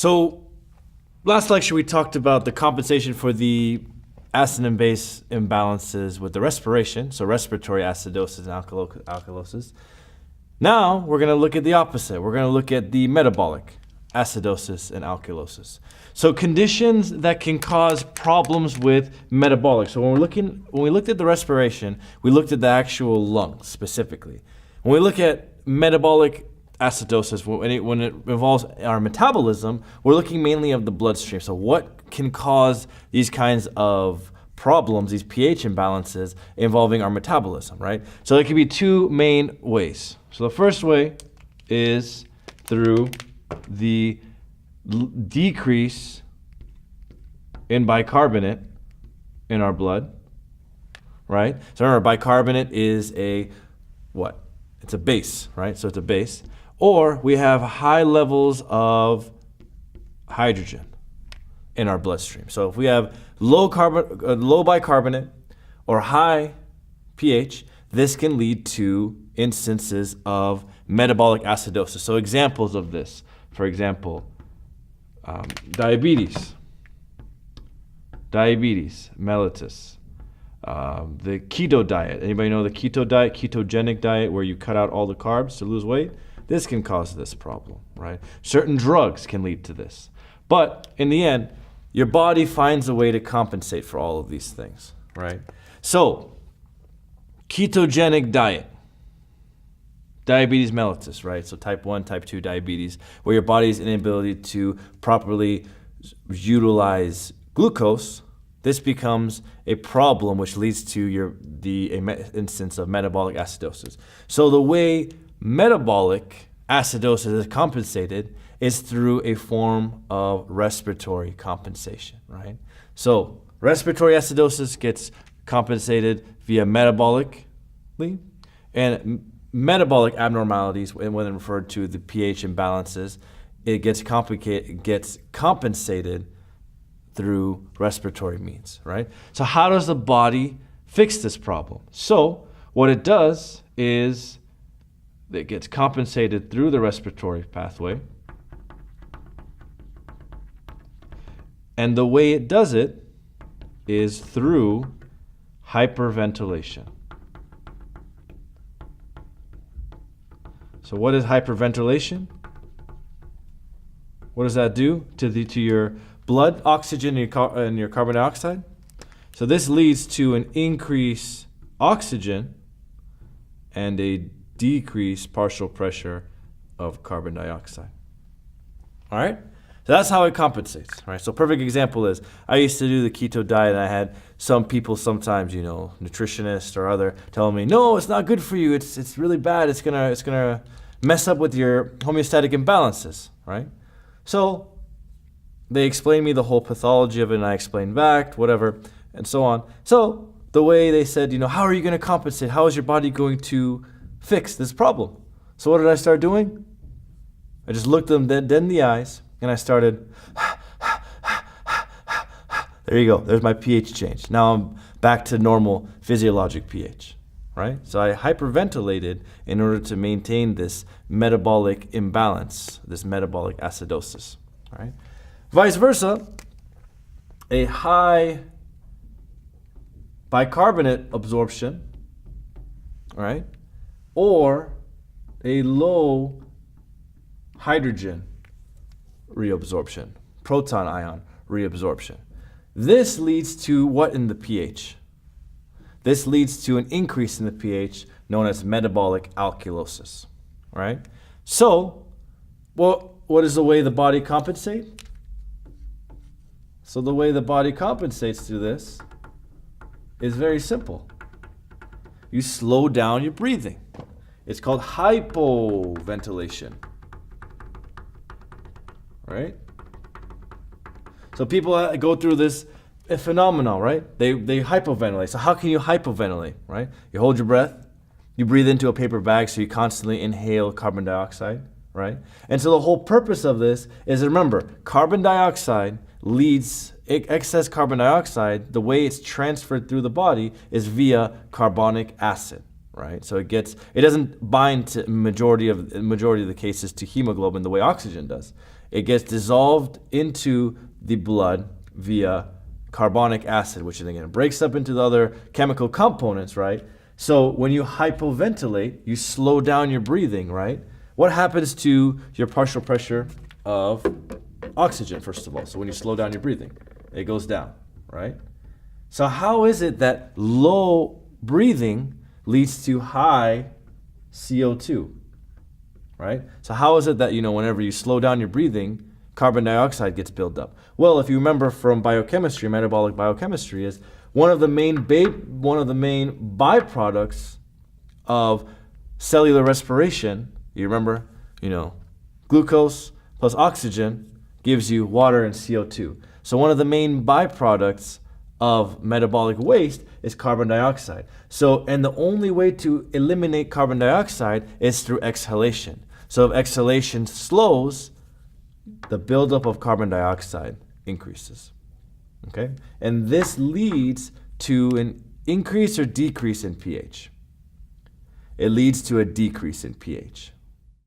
So last lecture we talked about the compensation for the acid and base imbalances with the respiration, so respiratory acidosis and alkalosis. Now we're going to look at the opposite. We're going to look at the metabolic acidosis and alkalosis. So conditions that can cause problems with metabolic. So when we looked at the respiration, we looked at the actual lungs specifically. When we look at metabolic acidosis, when it involves our metabolism, we're looking mainly of the bloodstream. So what can cause these kinds of problems, these pH imbalances involving our metabolism, right? So there could be two main ways. So the first way is through the decrease in bicarbonate in our blood, right? So remember, bicarbonate is it's a base, right? So it's a base. Or we have high levels of hydrogen in our bloodstream. So if we have low bicarbonate or high pH, this can lead to instances of metabolic acidosis. So examples of this, for example, diabetes mellitus, the keto diet. Anybody know the keto diet, ketogenic diet, where you cut out all the carbs to lose weight? This can cause this problem, right? Certain drugs can lead to this. But in the end, your body finds a way to compensate for all of these things, right? So, ketogenic diet, diabetes mellitus, right? So type 1, type 2 diabetes, where your body's inability to properly utilize glucose, this becomes a problem which leads to the instance of metabolic acidosis. So the way metabolic acidosis is compensated is through a form of respiratory compensation, right? So respiratory acidosis gets compensated via metabolically, and metabolic abnormalities, when referred to the pH imbalances, it gets compensated through respiratory means, right? So how does the body fix this problem? So what it does is it gets compensated through the respiratory pathway. And the way it does it is through hyperventilation. So what is hyperventilation? What does that do to your blood oxygen and your carbon dioxide? So this leads to an increased oxygen and a decreased partial pressure of carbon dioxide. All right? So that's how it compensates, right? So perfect example is, I used to do the keto diet, and I had some people sometimes, nutritionists or other, telling me, no, it's not good for you. It's really bad. It's gonna mess up with your homeostatic imbalances, right? So they explained me the whole pathology of it, and I explained back, whatever, and so on. So the way they said, how are you going to compensate? How is your body going to fix this problem? So what did I start doing? I just looked them dead in the eyes, and I started, there you go, there's my pH change. Now I'm back to normal physiologic pH, right? So I hyperventilated in order to maintain this metabolic imbalance, this metabolic acidosis, right? Vice versa, a high bicarbonate absorption, right, or a low hydrogen reabsorption, proton ion reabsorption. This leads to what in the pH? This leads to an increase in the pH known as metabolic alkalosis, right? So, what is the way the body compensates? So the way the body compensates to this is very simple. You slow down your breathing. It's called hypoventilation, right? So people go through this phenomenon, right? They hypoventilate. So how can you hypoventilate, right? You hold your breath, you breathe into a paper bag, so you constantly inhale carbon dioxide, right? And so the whole purpose of this is, remember, carbon dioxide leads, excess carbon dioxide, the way it's transferred through the body is via carbonic acid, right? So it doesn't bind to majority of the cases to hemoglobin the way oxygen does. It gets dissolved into the blood via carbonic acid, which again breaks up into the other chemical components, right? So when you hypoventilate, you slow down your breathing, right? What happens to your partial pressure of oxygen, first of all? So when you slow down your breathing, it goes down, right? So how is it that low breathing leads to high CO2, right? So how is it that, whenever you slow down your breathing, carbon dioxide gets built up? Well, if you remember from biochemistry, metabolic biochemistry is one of the main byproducts of cellular respiration. You remember, glucose plus oxygen gives you water and CO2. So one of the main byproducts of metabolic waste is carbon dioxide. And the only way to eliminate carbon dioxide is through exhalation. So if exhalation slows, the buildup of carbon dioxide increases. Okay? And this leads to an increase or decrease in pH. It leads to a decrease in pH.